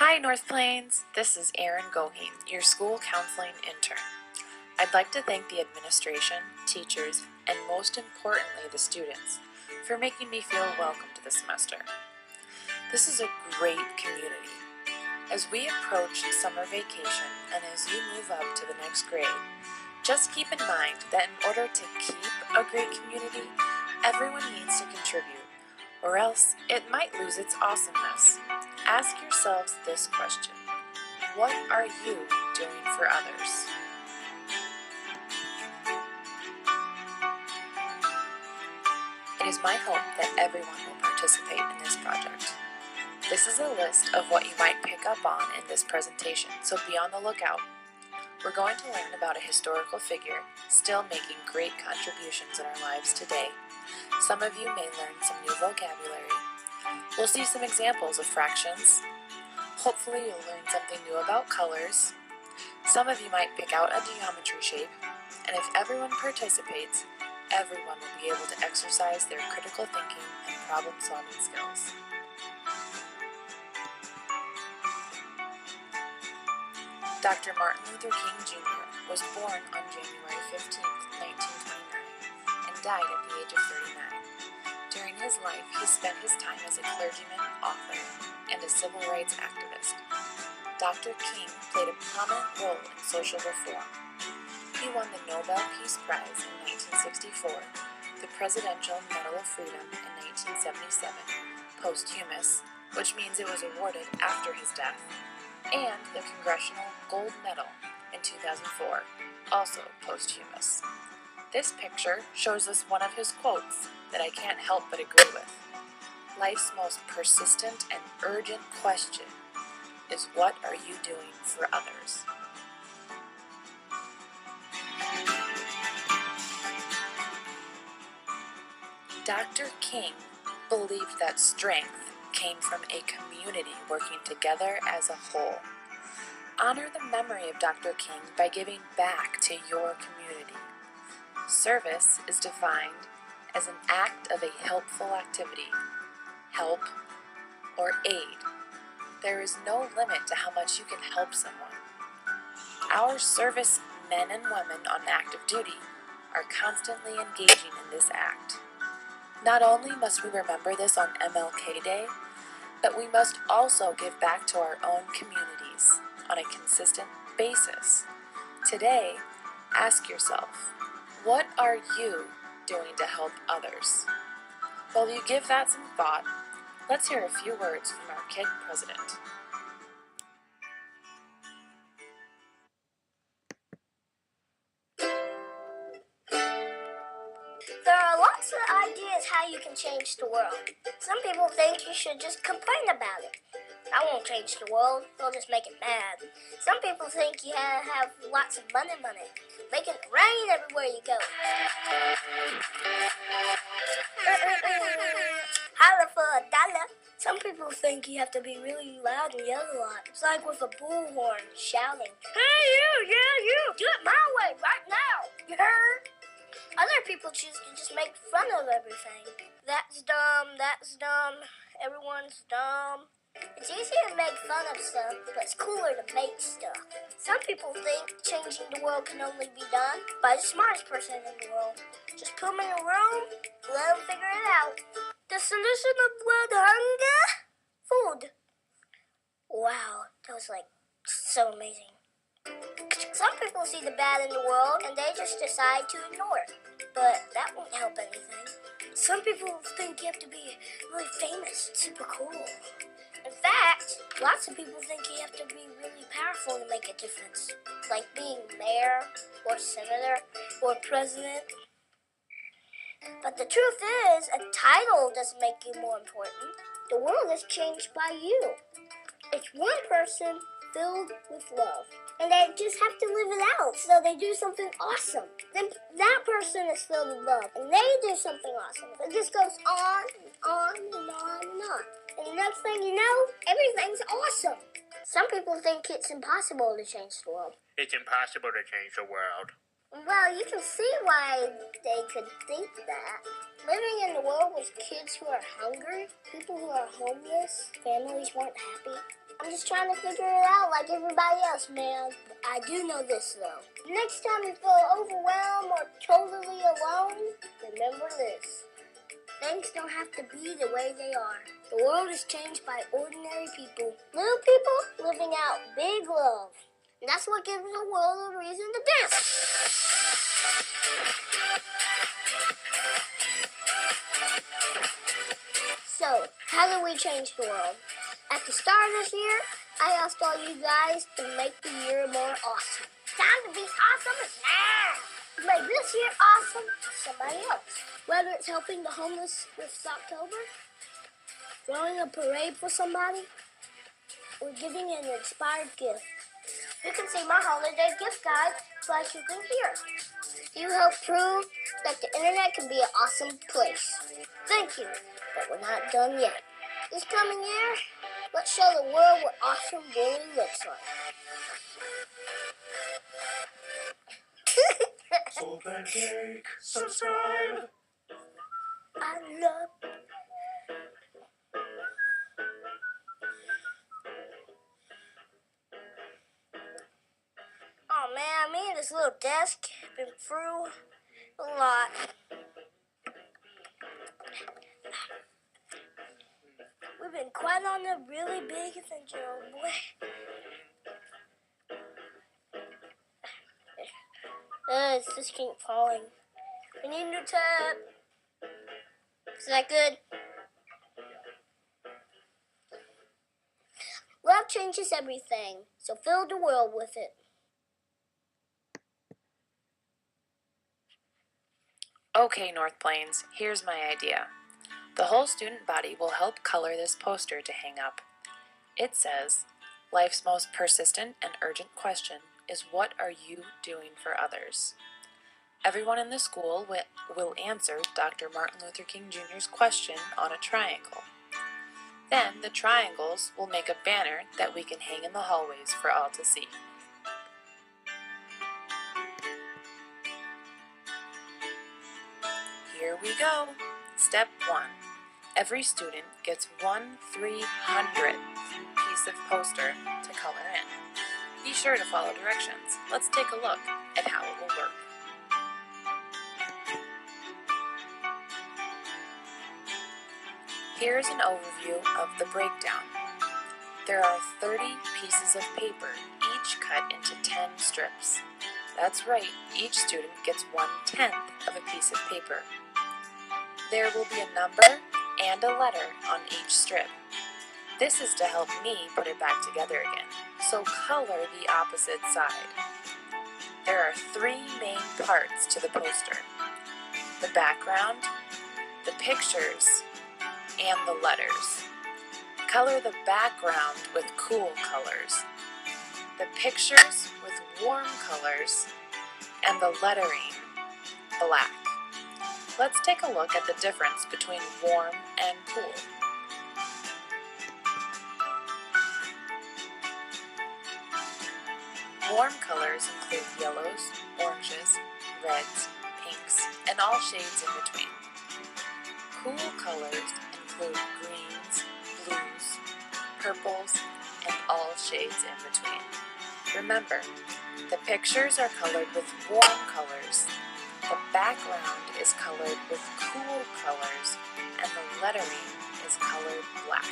Hi, North Plains. This is Erin Goheen, your school counseling intern. I'd like to thank the administration, teachers, and most importantly, the students, for making me feel welcome to the semester. This is a great community. As we approach summer vacation and as you move up to the next grade, just keep in mind that in order to keep a great community, everyone needs to contribute, or else it might lose its awesomeness. Ask yourselves this question: what are you doing for others? It is my hope that everyone will participate in this project. This is a list of what you might pick up on in this presentation, so be on the lookout. We're going to learn about a historical figure still making great contributions in our lives today. Some of you may learn some new vocabulary. We'll see some examples of fractions. Hopefully you'll learn something new about colors. Some of you might pick out a geometry shape, and if everyone participates, everyone will be able to exercise their critical thinking and problem-solving skills. Dr. Martin Luther King Jr. was born on January 15, 1929, and died at the age of 39. During his life, he spent his time as a clergyman, author, and a civil rights activist. Dr. King played a prominent role in social reform. He won the Nobel Peace Prize in 1964, the Presidential Medal of Freedom in 1977, posthumous, which means it was awarded after his death, and the Congressional Gold Medal in 2004, also posthumous. This picture shows us one of his quotes that I can't help but agree with. Life's most persistent and urgent question is, what are you doing for others? Dr. King believed that strength came from a community working together as a whole. Honor the memory of Dr. King by giving back to your community. Service is defined as an act of a helpful activity, help, or aid. There is no limit to how much you can help someone. Our service men and women on active duty are constantly engaging in this act. Not only must we remember this on MLK Day, but we must also give back to our own communities on a consistent basis. Today, ask yourself, what are you doing to help others? While you give that some thought, let's hear a few words from our KID president. There are lots of ideas how you can change the world. Some people think you should just complain about it. I won't change the world, I'll just make it bad. Some people think you have lots of money. Make it rain everywhere you go. Holla for a dollar. Some people think you have to be really loud and yell a lot. It's like with a bullhorn shouting, "Hey you, yeah you, do it my way right now, you heard?" Other people choose to just make fun of everything. That's dumb, everyone's dumb. It's easy to make fun of stuff, but it's cooler to make stuff. Some people think changing the world can only be done by the smartest person in the world. Just put them in a room, let them figure it out. The solution of world hunger? Food. Wow, that was so amazing. Some people see the bad in the world and they just decide to ignore it. But that won't help anything. Some people think you have to be really famous, super cool. In fact, lots of people think you have to be really powerful to make a difference. Like being mayor, or senator, or president. But the truth is, a title doesn't make you more important. The world is changed by you. It's one person filled with love. And they just have to live it out, so they do something awesome. Then that person is filled with love, and they do something awesome. It just goes on and on and on and on. And the next thing you know, everything's awesome. Some people think it's impossible to change the world. It's impossible to change the world. Well, you can see why they could think that. Living in the world with kids who are hungry, people who are homeless, families weren't happy. I'm just trying to figure it out like everybody else, man. I do know this, though. Next time you feel overwhelmed or totally alone, remember this. Things don't have to be the way they are. The world is changed by ordinary people. Little people living out big love. And that's what gives the world a reason to dance. So, how do we change the world? At the start of this year, I asked all you guys to make the year more awesome. Time to be awesome is now. Make this year awesome for somebody else. Whether it's helping the homeless with October, throwing a parade for somebody, or giving an inspired gift. You can see my holiday gift guide like you can hear. You help prove that the internet can be an awesome place. Thank you, but we're not done yet. This coming year, let's show the world what awesome really looks like. Open cake, subscribe. I love. Oh man, me and this little desk have been through a lot. We've been quite on a really big adventure, oh boy. It's just keep falling. We need a new tab. Is that good? Love changes everything, so fill the world with it. Okay, North Plains, here's my idea. The whole student body will help color this poster to hang up. It says, life's most persistent and urgent question is, what are you doing for others? Everyone in the school will answer Dr. Martin Luther King Jr.'s question on a triangle. Then the triangles will make a banner that we can hang in the hallways for all to see. Here we go. Step 1. Every student gets 1/300th piece of poster to color in. Be sure to follow directions. Let's take a look at how it will work. Here's an overview of the breakdown. There are 30 pieces of paper, each cut into 10 strips. That's right, each student gets 1/10 of a piece of paper. There will be a number and a letter on each strip. This is to help me put it back together again, so color the opposite side. There are 3 main parts to the poster: the background, the pictures, and the letters. Color the background with cool colors, the pictures with warm colors, and the lettering black. Let's take a look at the difference between warm and cool. Warm colors include yellows, oranges, reds, pinks, and all shades in between. Cool colors include greens, blues, purples, and all shades in between. Remember, the pictures are colored with warm colors, the background is colored with cool colors, and the lettering is colored black.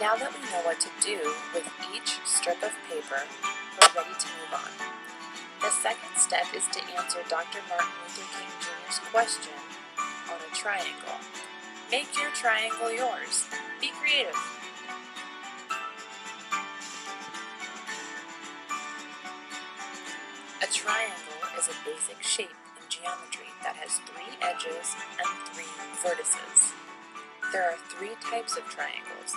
Now that we know what to do with each strip of paper, we're ready to move on. The second step is to answer Dr. Martin Luther King Jr.'s question on a triangle. Make your triangle yours. Be creative. A triangle is a basic shape in geometry that has 3 edges and 3 vertices. There are 3 types of triangles.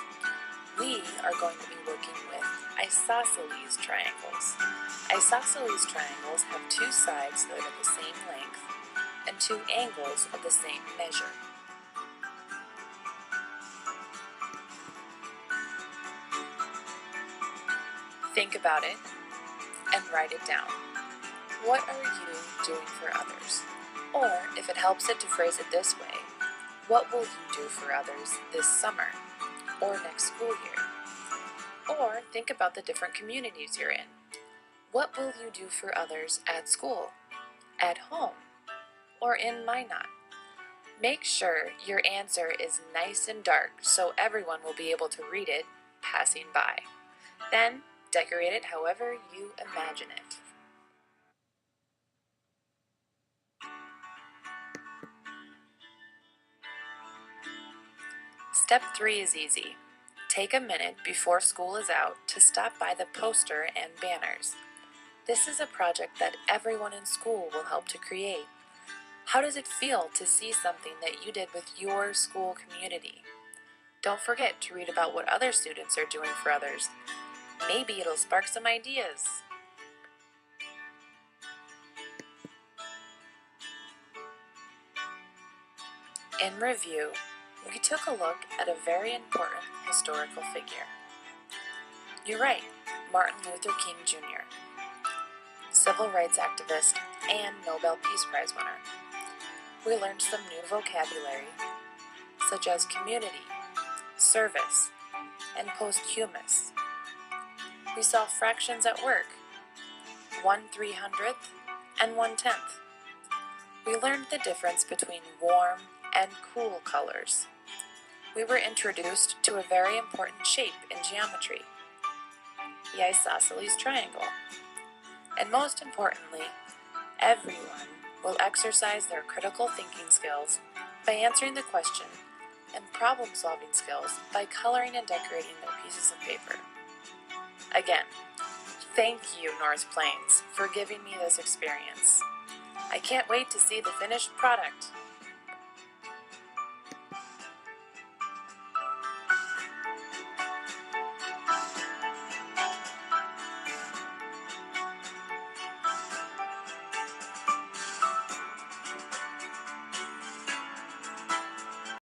We are going to be working with isosceles triangles. Isosceles triangles have 2 sides that are the same length and 2 angles of the same measure. Think about it and write it down. What are you doing for others? Or, if it helps it to phrase it this way, what will you do for others this summer or next school year? Or think about the different communities you're in. What will you do for others at school, at home, or in Minot? Make sure your answer is nice and dark so everyone will be able to read it passing by. Then, decorate it however you imagine it. Step 3 is easy. Take a minute before school is out to stop by the poster and banners. This is a project that everyone in school will help to create. How does it feel to see something that you did with your school community? Don't forget to read about what other students are doing for others. Maybe it'll spark some ideas. In review, we took a look at a very important historical figure. You're right, Martin Luther King Jr., civil rights activist and Nobel Peace Prize winner. We learned some new vocabulary, such as community, service, and posthumous. We saw fractions at work, 1/300th and 1/10th. We learned the difference between warm and cool colors. We were introduced to a very important shape in geometry, the isosceles triangle. And most importantly, everyone will exercise their critical thinking skills by answering the question and problem-solving skills by coloring and decorating their pieces of paper. Again, thank you, North Plains, for giving me this experience. I can't wait to see the finished product.